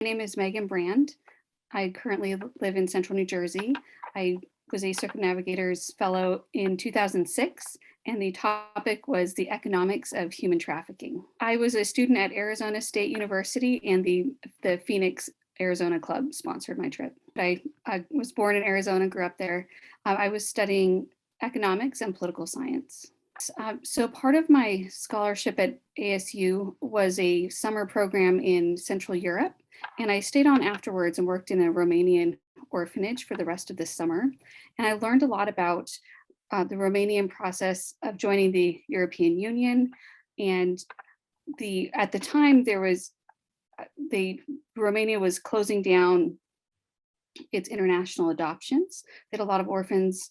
My name is Megan Brand. I currently live in central New Jersey. I was a Circumnavigators Fellow in 2006, and the topic was the economics of human trafficking. I was a student at Arizona State University, and the Phoenix, Arizona Club sponsored my trip. I was born in Arizona, grew up there. I was studying economics and political science. So part of my scholarship at ASU was a summer program in Central Europe, and I stayed on afterwards and worked in a Romanian orphanage for the rest of the summer. And I learned a lot about the Romanian process of joining the European Union. And at the time there was Romania was closing down its international adoptions. They had a lot of orphans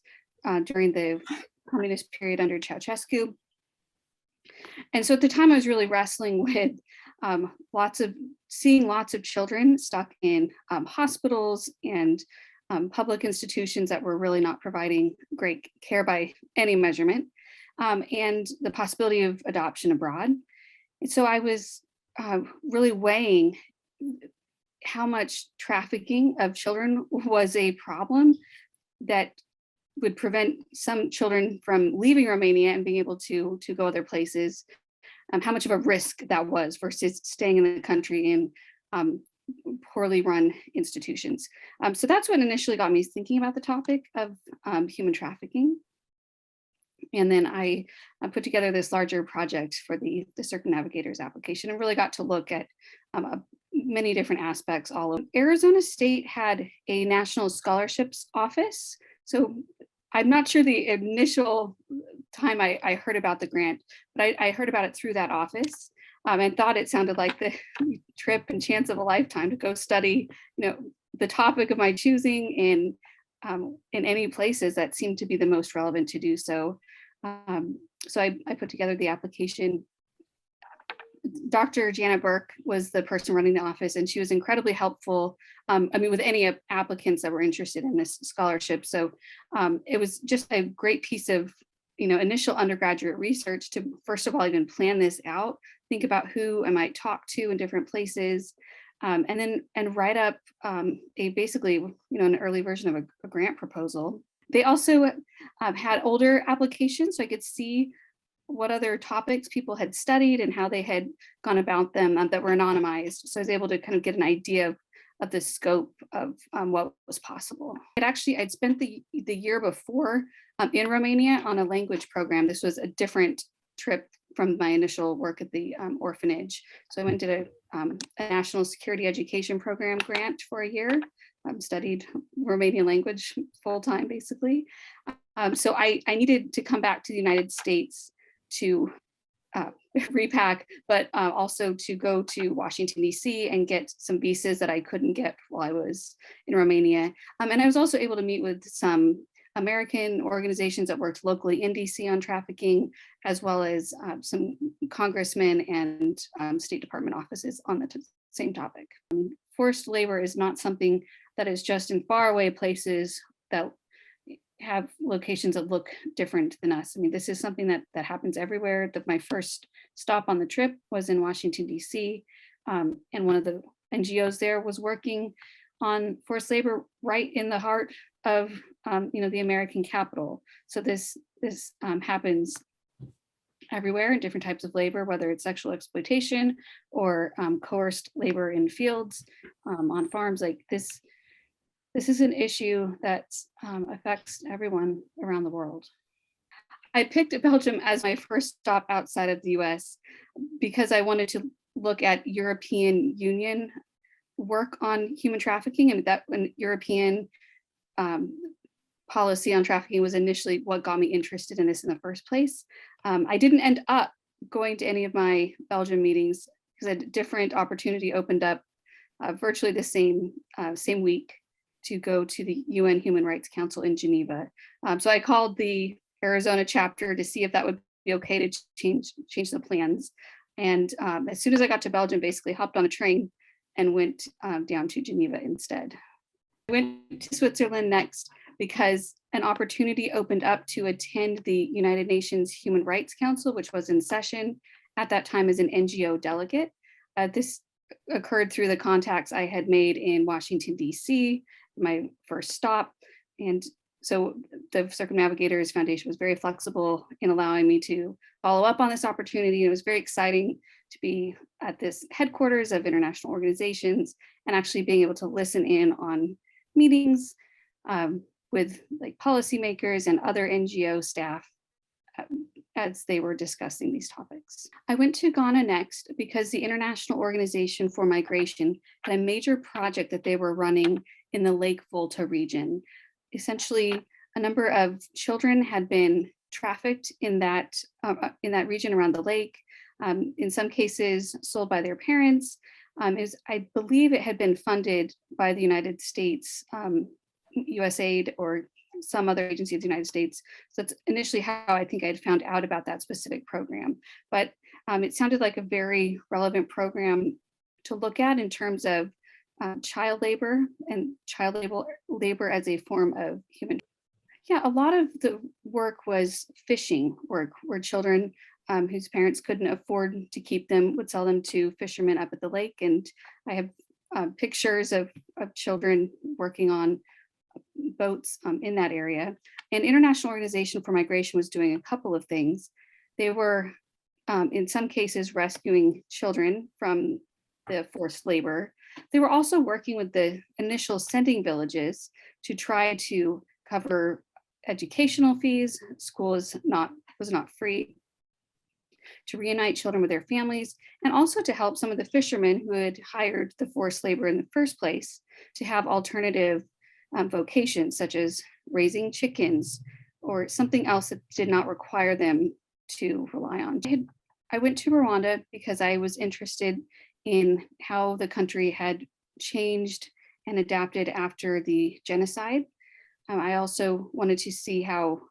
during the communist period under Ceausescu. And so at the time I was really wrestling with seeing lots of children stuck in hospitals and public institutions that were really not providing great care by any measurement, and the possibility of adoption abroad. And so I was really weighing how much trafficking of children was a problem that would prevent some children from leaving Romania and being able to go other places, how much of a risk that was versus staying in the country in poorly run institutions. So that's what initially got me thinking about the topic of human trafficking. And then I put together this larger project for the Circumnavigators application and really got to look at many different aspects. All of Arizona State had a national scholarships office. So I'm not sure the initial time I heard about the grant, but I heard about it through that office, and thought it sounded like the trip and chance of a lifetime to go study, the topic of my choosing in any places that seemed to be the most relevant to do so. So I put together the application. Dr. Janet Burke was the person running the office, and she was incredibly helpful. With any applicants that were interested in this scholarship. So it was just a great piece of, initial undergraduate research to, first of all, even plan this out, think about who I might talk to in different places, and write up basically, an early version of a grant proposal. They also had older applications, so I could see what other topics people had studied and how they had gone about them that were anonymized. So I was able to kind of get an idea of the scope of what was possible. I'd spent the year before in Romania on a language program. This was a different trip from my initial work at the orphanage. So I went to a national security education program grant for a year, studied Romanian language full time, basically. So I needed to come back to the United States to repack, but also to go to Washington, D.C. and get some visas that I couldn't get while I was in Romania. And I was also able to meet with some American organizations that worked locally in D.C. on trafficking, as well as some congressmen and State Department offices on the same topic. Forced labor is not something that is just in faraway places that have locations that look different than us. This is something that happens everywhere. My first stop on the trip was in Washington, D.C., and one of the NGOs there was working on forced labor right in the heart of the American capital. So this happens everywhere in different types of labor, whether it's sexual exploitation or coerced labor in fields, on farms. Like this is an issue that affects everyone around the world. I picked Belgium as my first stop outside of the US because I wanted to look at European Union work on human trafficking, and that when European policy on trafficking was initially what got me interested in this in the first place. I didn't end up going to any of my Belgium meetings because a different opportunity opened up virtually the same week to go to the UN Human Rights Council in Geneva. So I called the Arizona chapter to see if that would be okay to change the plans. And as soon as I got to Belgium, basically hopped on a train and went down to Geneva instead. I went to Switzerland next because an opportunity opened up to attend the United Nations Human Rights Council, which was in session at that time as an NGO delegate. This occurred through the contacts I had made in Washington, D.C., my first stop. And so the Circumnavigators Foundation was very flexible in allowing me to follow up on this opportunity. It was very exciting to be at this headquarters of international organizations and actually being able to listen in on meetings with like policymakers and other NGO staff as they were discussing these topics. I went to Ghana next because the International Organization for Migration had a major project that they were running in the Lake Volta region. Essentially, a number of children had been trafficked in that region around the lake. In some cases, sold by their parents. I believe it had been funded by the United States, USAID, or some other agency of the United States. So that's initially how I think I'd found out about that specific program. But it sounded like a very relevant program to look at in terms of child labor and child labor as a form of human. Yeah, a lot of the work was fishing work where children whose parents couldn't afford to keep them would sell them to fishermen up at the lake. And I have pictures of children working on boats in that area. And International Organization for Migration was doing a couple of things. They were, in some cases, rescuing children from the forced labor. They were also working with the initial sending villages to try to cover educational fees. School was not free, to reunite children with their families, and also to help some of the fishermen who had hired the forced labor in the first place to have alternative vocations, such as raising chickens or something else that did not require them to rely on. I went to Rwanda because I was interested in how the country had changed and adapted after the genocide. I also wanted to see how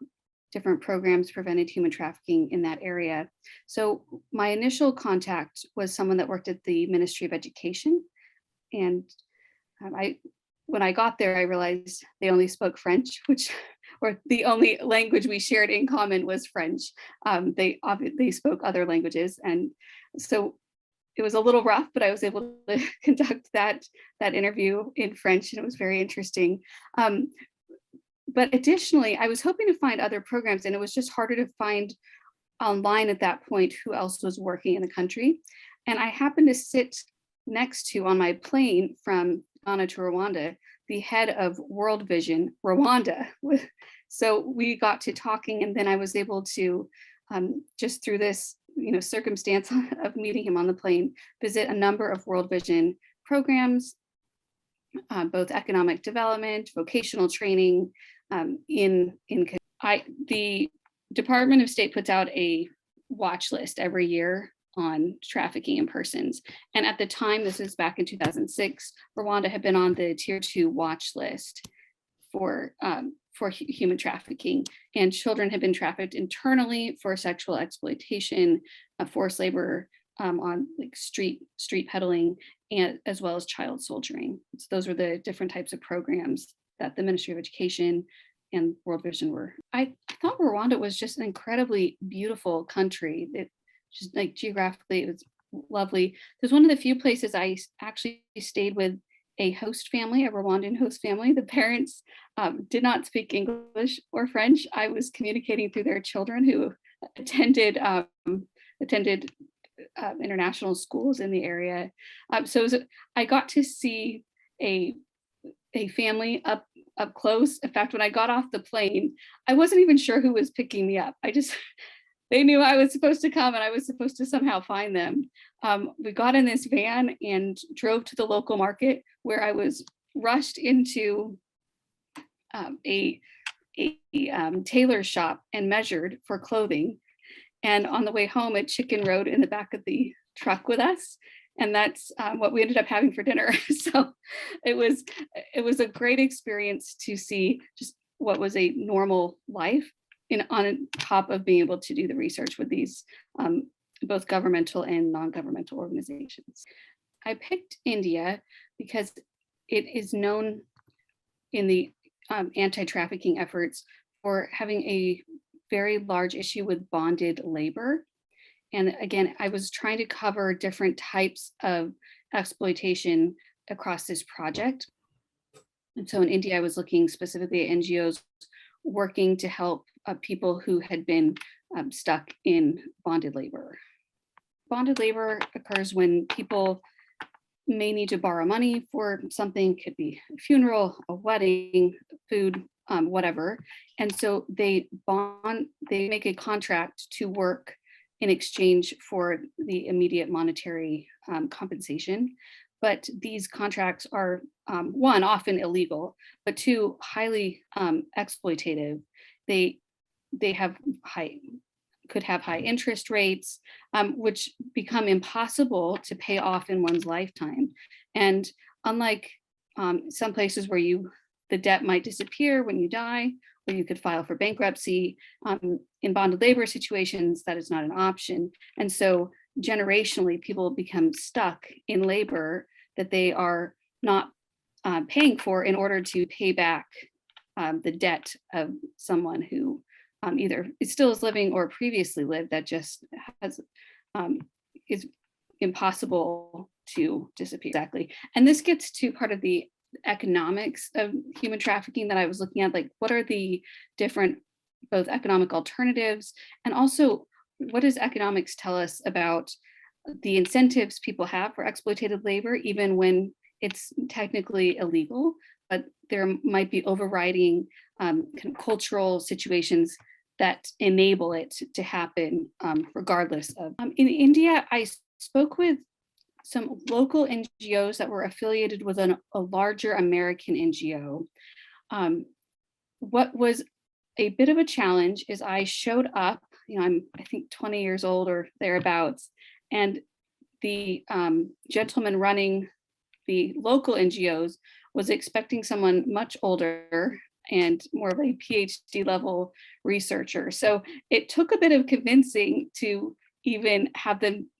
different programs prevented human trafficking in that area. So my initial contact was someone that worked at the Ministry of Education. And when I got there, I realized they only spoke French, or the only language we shared in common was French. They spoke other languages. And so it was a little rough, but I was able to conduct that interview in French, and it was very interesting. But additionally, I was hoping to find other programs, and it was just harder to find online at that point who else was working in the country. And I happened to sit next to, on my plane from Ghana to Rwanda, the head of World Vision Rwanda. So we got to talking, and then I was able to, just through this circumstance of meeting him on the plane, visit a number of World Vision programs, both economic development, vocational training. The Department of State puts out a watch list every year on trafficking in persons. And at the time, this is back in 2006, Rwanda had been on the tier 2 watch list for human trafficking, and children had been trafficked internally for sexual exploitation, forced labor, on like street peddling, and as well as child soldiering. So those were the different types of programs that the Ministry of Education and World Vision were. I thought Rwanda was just an incredibly beautiful country. It just, like, geographically, it was lovely. It was one of the few places I actually stayed with a host family, a Rwandan host family. The parents did not speak English or French. I was communicating through their children who attended international schools in the area. So I got to see a family up close. In fact, when I got off the plane, I wasn't even sure who was picking me up. They knew I was supposed to come, and I was supposed to somehow find them. We got in this van and drove to the local market, where I was rushed into a tailor shop and measured for clothing. And on the way home, a chicken rode in the back of the truck with us. And that's what we ended up having for dinner. So it was a great experience to see just what was a normal life on top of being able to do the research with these both governmental and non-governmental organizations. I picked India because it is known in the anti-trafficking efforts for having a very large issue with bonded labor. And again, I was trying to cover different types of exploitation across this project. And so in India, I was looking specifically at NGOs working to help people who had been stuck in bonded labor. Bonded labor occurs when people may need to borrow money for something, could be a funeral, a wedding, food, whatever. And so they make a contract to work in exchange for the immediate monetary compensation. But these contracts are, one, often illegal, but two, highly exploitative. They could have high interest rates, which become impossible to pay off in one's lifetime. And unlike some places where the debt might disappear when you die, or you could file for bankruptcy, in bonded labor situations, that is not an option. And so generationally, people become stuck in labor that they are not paying for in order to pay back the debt of someone who either still is living or previously lived, that just is impossible to disappear. Exactly. And this gets to part of the economics of human trafficking that I was looking at, like what are the different both economic alternatives, and also what does economics tell us about the incentives people have for exploitative labor, even when it's technically illegal, but there might be overriding kind of cultural situations that enable it to happen regardless of. In India, I spoke with some local NGOs that were affiliated with a larger American NGO. What was a bit of a challenge is I showed up, I'm I think 20 years old or thereabouts, and the gentleman running the local NGOs was expecting someone much older and more of a PhD level researcher. So it took a bit of convincing to even have them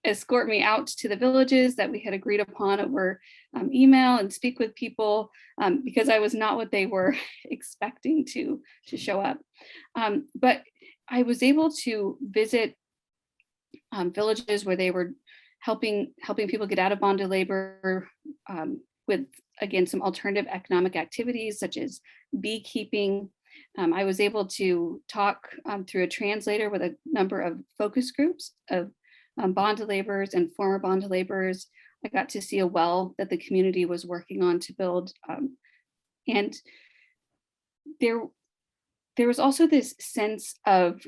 escort me out to the villages that we had agreed upon over email and speak with people, because I was not what they were expecting to show up. But I was able to visit villages where they were helping people get out of bonded labor with, again, some alternative economic activities such as beekeeping. I was able to talk through a translator with a number of focus groups of bonded laborers and former bonded laborers. I got to see a well that the community was working on to build. And there was also this sense of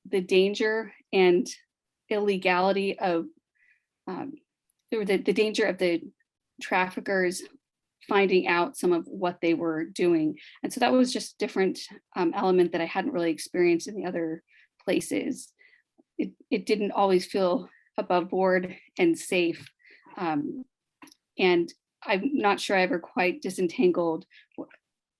the danger and illegality of, or the danger of the traffickers finding out some of what they were doing. And so that was just a different element that I hadn't really experienced in the other places. It didn't always feel above board and safe. And I'm not sure I ever quite disentangled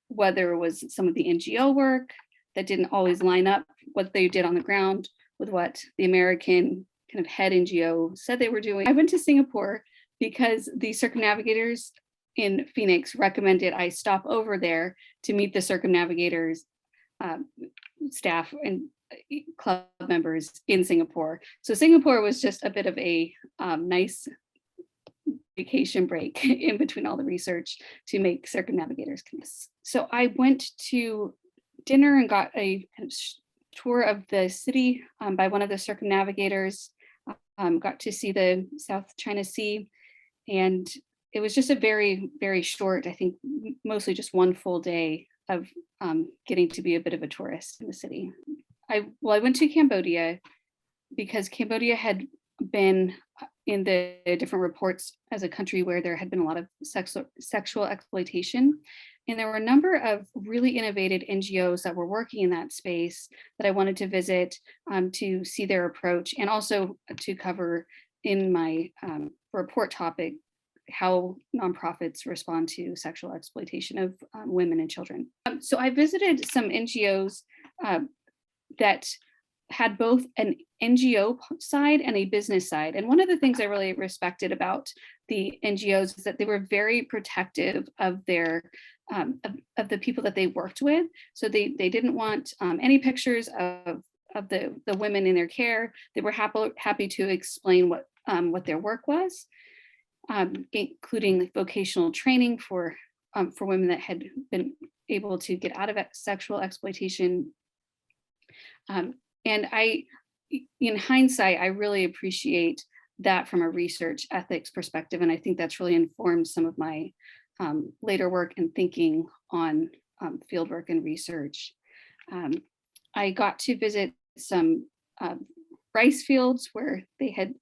whether it was some of the NGO work that didn't always line up what they did on the ground with what the American kind of head NGO said they were doing. I went to Singapore because the circumnavigators in Phoenix recommended I stop over there to meet the circumnavigators staff and club members in Singapore. So Singapore was just a bit of a nice vacation break in between all the research to make circumnavigators. So I went to dinner and got a kind of tour of the city by one of the circumnavigators, got to see the South China Sea, and it was just a very, very short, I think mostly just one full day of getting to be a bit of a tourist in the city. I went to Cambodia because Cambodia had been in the different reports as a country where there had been a lot of sexual exploitation. And there were a number of really innovative NGOs that were working in that space that I wanted to visit to see their approach, and also to cover in my report topic how nonprofits respond to sexual exploitation of women and children. So I visited some NGOs that had both an NGO side and a business side. And one of the things I really respected about the NGOs is that they were very protective of their of the people that they worked with. So they didn't want any pictures of the women in their care. They were happy to explain what their work was. including like vocational training for women that had been able to get out of sexual exploitation. And in hindsight, I really appreciate that from a research ethics perspective. And I think that's really informed some of my later work and thinking on fieldwork and research. I got to visit some rice fields where they had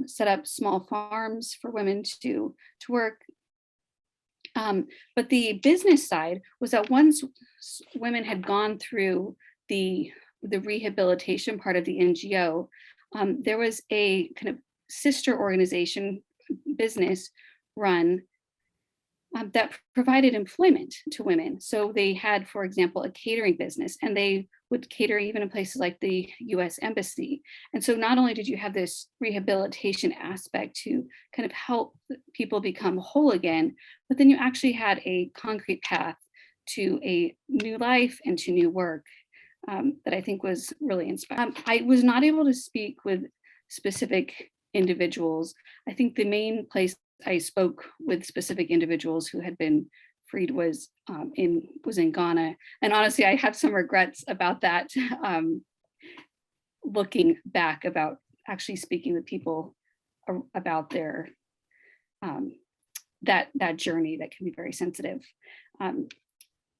set up small farms for women to work. But the business side was that once women had gone through the rehabilitation part of the NGO, there was a kind of sister organization business run that provided employment to women. So they had, for example, a catering business, and they would cater even in places like the US Embassy. And so not only did you have this rehabilitation aspect to kind of help people become whole again, but then you actually had a concrete path to a new life and to new work that I think was really inspiring. I was not able to speak with specific individuals. I think the main place I spoke with specific individuals who had been freed was in Ghana, and honestly, I have some regrets about that. Looking back, about actually speaking with people about their that journey that can be very sensitive.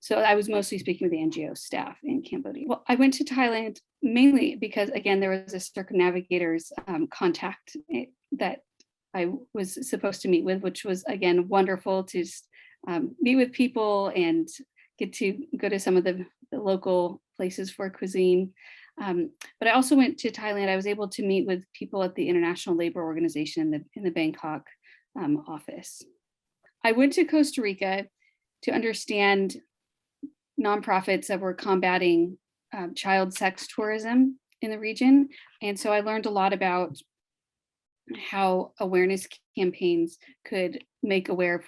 So I was mostly speaking with the NGO staff in Cambodia. Well, I went to Thailand mainly because, again, there was a circumnavigators contact that I was supposed to meet with, which was, again, wonderful to meet with people and get to go to some of the local places for cuisine. But I also went to Thailand. I was able to meet with people at the International Labor Organization in the Bangkok office. I went to Costa Rica to understand nonprofits that were combating child sex tourism in the region. And so I learned a lot about how awareness campaigns could make aware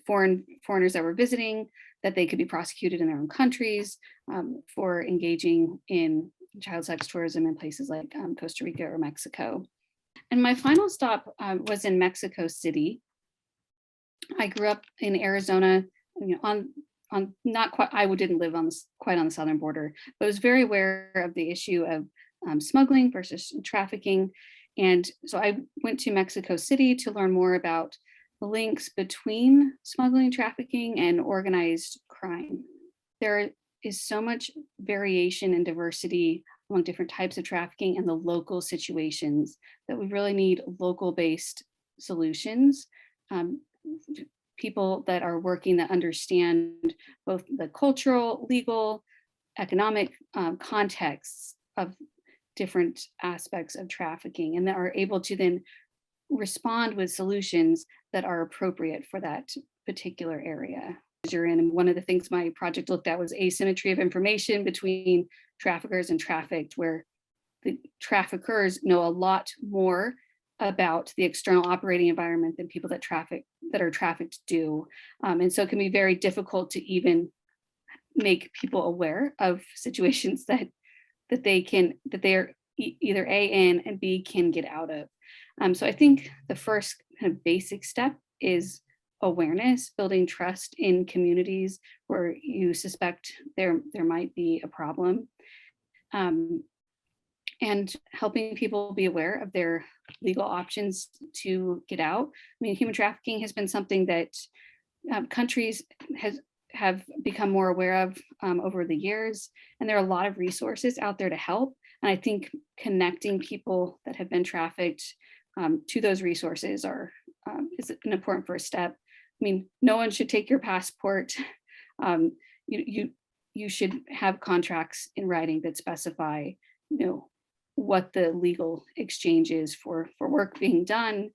foreigners that were visiting that they could be prosecuted in their own countries for engaging in child sex tourism in places like Costa Rica or Mexico. And my final stop was in Mexico City. I grew up in Arizona, on not quite, I didn't live quite on the southern border, but was very aware of the issue of smuggling versus trafficking. And so I went to Mexico City to learn more about the links between smuggling, trafficking, and organized crime. There is so much variation and diversity among different types of trafficking and the local situations that we really need local-based solutions. People that are working that understand both the cultural, legal, economic contexts of different aspects of trafficking, and that are able to then respond with solutions that are appropriate for that particular area you're in. And one of the things my project looked at was asymmetry of information between traffickers and trafficked, where the traffickers know a lot more about the external operating environment than people that are trafficked do. And so it can be very difficult to even make people aware of situations that they're either A, in, and B, can get out of. So I think the first kind of basic step is awareness, building trust in communities where you suspect there might be a problem. And helping people be aware of their legal options to get out. I mean, human trafficking has been something that countries have become more aware of over the years, and there are a lot of resources out there to help. And I think connecting people that have been trafficked to those resources is an important first step. I mean, no one should take your passport. You should have contracts in writing that specify, what the legal exchange is for work being done.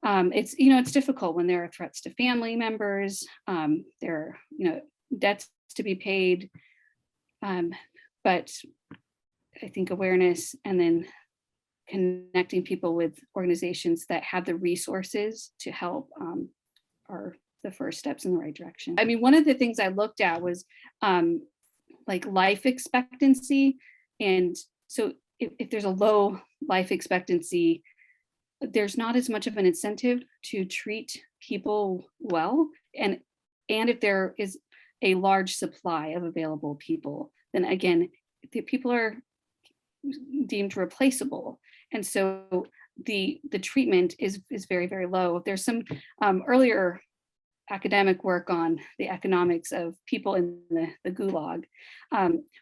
It's difficult when there are threats to family members, there are, debts to be paid. But I think awareness and then connecting people with organizations that have the resources to help are the first steps in the right direction. I mean, one of the things I looked at was like life expectancy. And so if there's a low life expectancy, there's not as much of an incentive to treat people well. And if there is a large supply of available people, then again, the people are deemed replaceable. And so the treatment is very, very low. There's some earlier academic work on the economics of people in the gulag,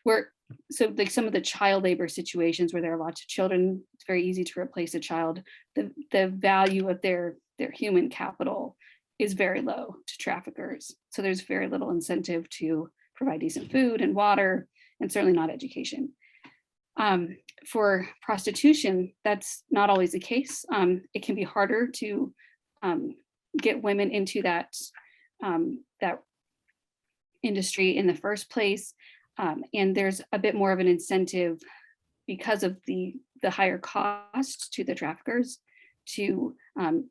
where so like some of the child labor situations where there are lots of children, it's very easy to replace a child. The value of their human capital is very low to traffickers. So there's very little incentive to provide decent food and water, and certainly not education. For prostitution, that's not always the case. It can be harder to get women into that industry in the first place, and there's a bit more of an incentive because of the higher cost to the traffickers to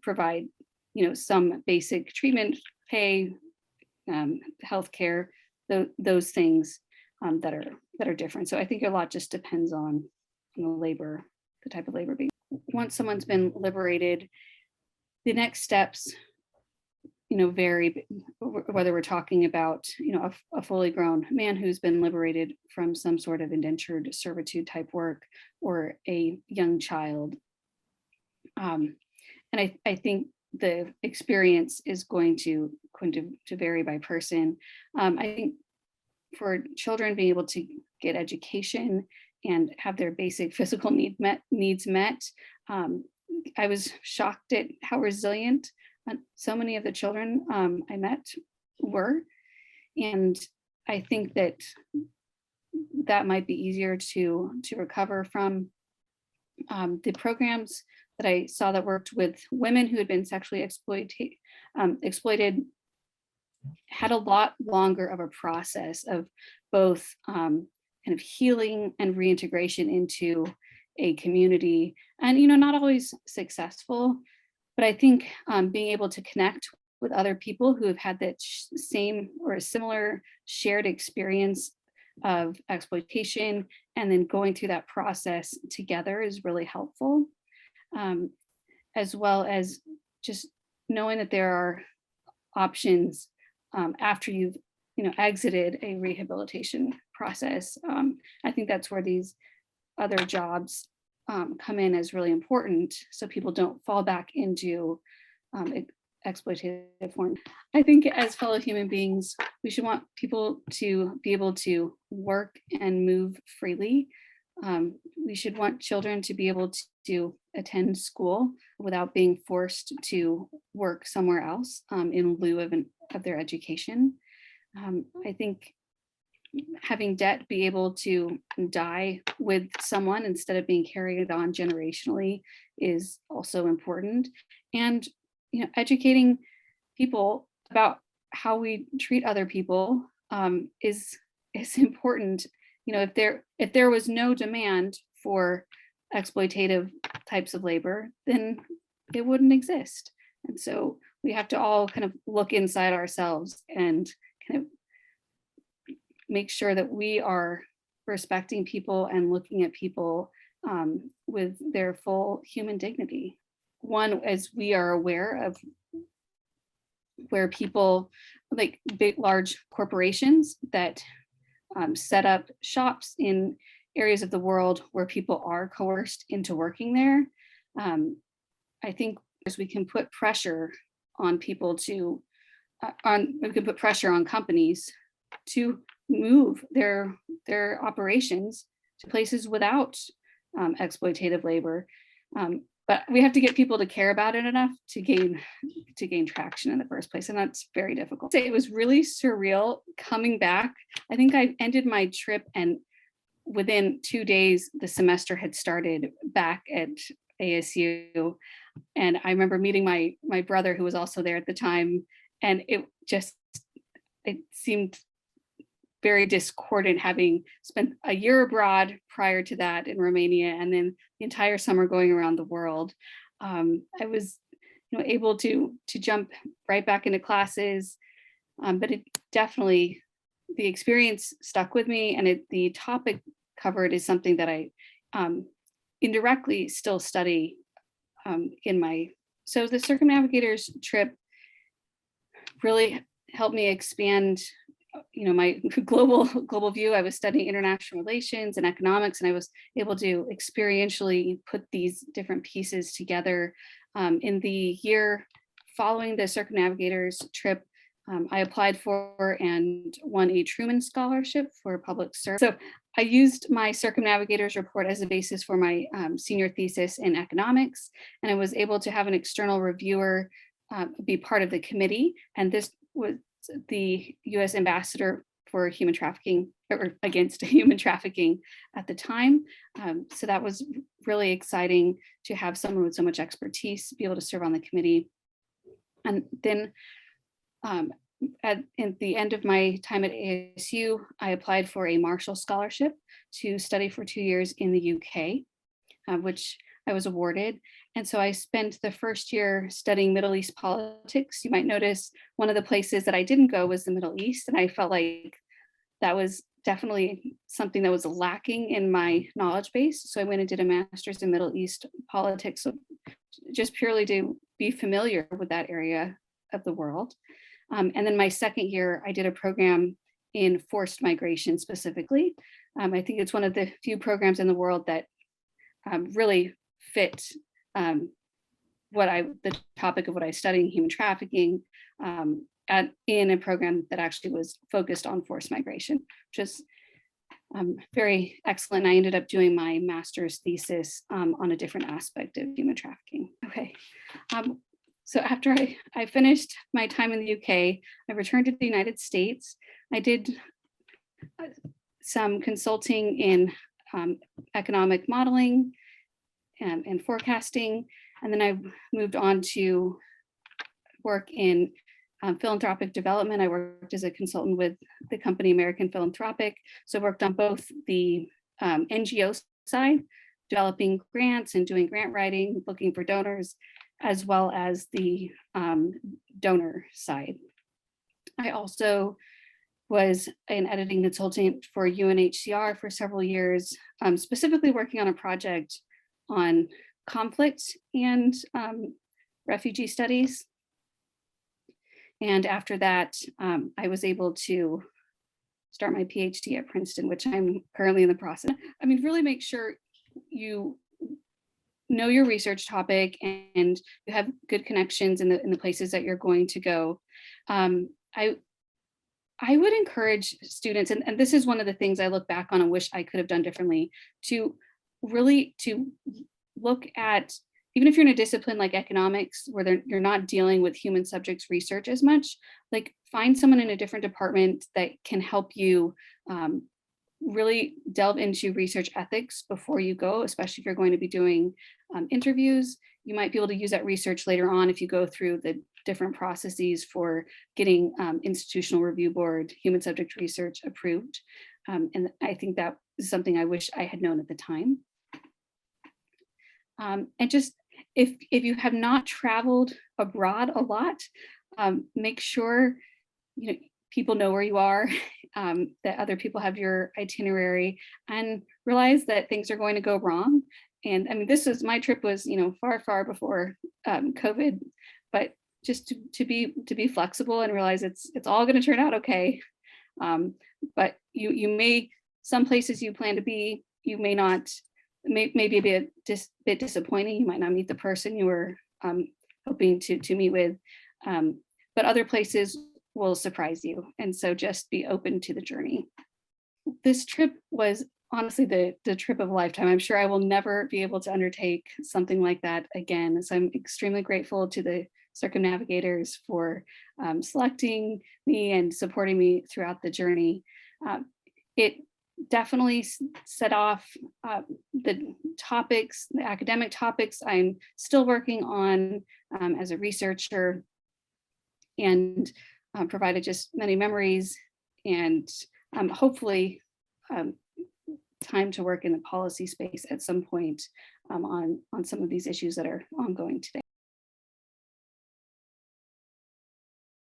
provide, some basic treatment, pay, healthcare, those things that are different. So I think a lot just depends on the type of labor being. Once someone's been liberated, the next steps, vary, whether we're talking about, a fully grown man who's been liberated from some sort of indentured servitude type work, or a young child. And I think the experience is going to vary by person. I think for children, being able to get education and have their basic physical needs met, I was shocked at how resilient so many of the children I met were. And I think that might be easier to recover from. The programs that I saw that worked with women who had been sexually exploited had a lot longer of a process of both kind of healing and reintegration into a community, and not always successful. But I think being able to connect with other people who have had that same or a similar shared experience of exploitation, and then going through that process together, is really helpful, as well as just knowing that there are options after you've exited a rehabilitation process. I think that's where these other jobs come in as really important, so people don't fall back into exploitative form. I think as fellow human beings, we should want people to be able to work and move freely. We should want children to be able to attend school without being forced to work somewhere else in lieu of their education. I think having debt be able to die with someone instead of being carried on generationally is also important. And educating people about how we treat other people is important. If there was no demand for exploitative types of labor, then it wouldn't exist. And so we have to all kind of look inside ourselves and kind of make sure that we are respecting people and looking at people with their full human dignity. One, as we are aware of where people, like big, large corporations that set up shops in areas of the world where people are coerced into working there. I think as we can put pressure on people we can put pressure on companies to move their operations to places without exploitative labor. But we have to get people to care about it enough to gain traction in the first place, and that's very difficult. It was really surreal coming back. I think I ended my trip, and within 2 days, the semester had started back at ASU. And I remember meeting my brother, who was also there at the time, and it seemed very discordant, having spent a year abroad prior to that in Romania, and then the entire summer going around the world. I was able to jump right back into classes, but it definitely, the experience stuck with me, and the topic covered is something that I indirectly still study So the circumnavigators trip really helped me expand, my global view. I was studying international relations and economics, and I was able to experientially put these different pieces together. In the year following the circumnavigators trip, I applied for and won a Truman Scholarship for public service. So I used my circumnavigators report as a basis for my senior thesis in economics, and I was able to have an external reviewer be part of the committee. And this was the US ambassador for human trafficking, or against human trafficking at the time. So that was really exciting to have someone with so much expertise be able to serve on the committee. And then at the end of my time at ASU, I applied for a Marshall Scholarship to study for 2 years in the UK, which I was awarded. And so I spent the first year studying Middle East politics. You might notice one of the places that I didn't go was the Middle East. And I felt like that was definitely something that was lacking in my knowledge base. So I went and did a master's in Middle East politics, so just purely to be familiar with that area of the world. And then my second year, I did a program in forced migration specifically. I think it's one of the few programs in the world that really fit the topic of what I studied, human trafficking, in a program that actually was focused on forced migration, which is very excellent. I ended up doing my master's thesis on a different aspect of human trafficking. Okay. So after I finished my time in the UK, I returned to the United States. I did some consulting in economic modeling and forecasting. And then I moved on to work in philanthropic development. I worked as a consultant with the company American Philanthropic. So I worked on both the NGO side, developing grants and doing grant writing, looking for donors, as well as the donor side. I also was an editing consultant for UNHCR for several years, specifically working on a project on conflict and refugee studies. And after that, I was able to start my PhD at Princeton, which I'm currently in the process. I mean, really make sure you know your research topic and you have good connections in the places that you're going to go. I would encourage students, and this is one of the things I look back on and wish I could have done differently, to look at, even if you're in a discipline like economics, where you're not dealing with human subjects research as much, like find someone in a different department that can help you really delve into research ethics before you go, especially if you're going to be doing interviews. You might be able to use that research later on if you go through the different processes for getting institutional review board human subject research approved. And I think that is something I wish I had known at the time. And just, if you have not traveled abroad a lot, make sure people know where you are, that other people have your itinerary, and realize that things are going to go wrong. And I mean, my trip was, far before COVID, but just to be flexible and realize it's all going to turn out okay. But some places you plan to be, you may not, maybe be a bit disappointing. You might not meet the person you were hoping to meet with, but other places will surprise you. And so just be open to the journey. This trip was honestly the trip of a lifetime. I'm sure I will never be able to undertake something like that again. So I'm extremely grateful to the circumnavigators for selecting me and supporting me throughout the journey. It definitely set off the academic topics I'm still working on as a researcher, and provided just many memories and hopefully time to work in the policy space at some point on some of these issues that are ongoing today.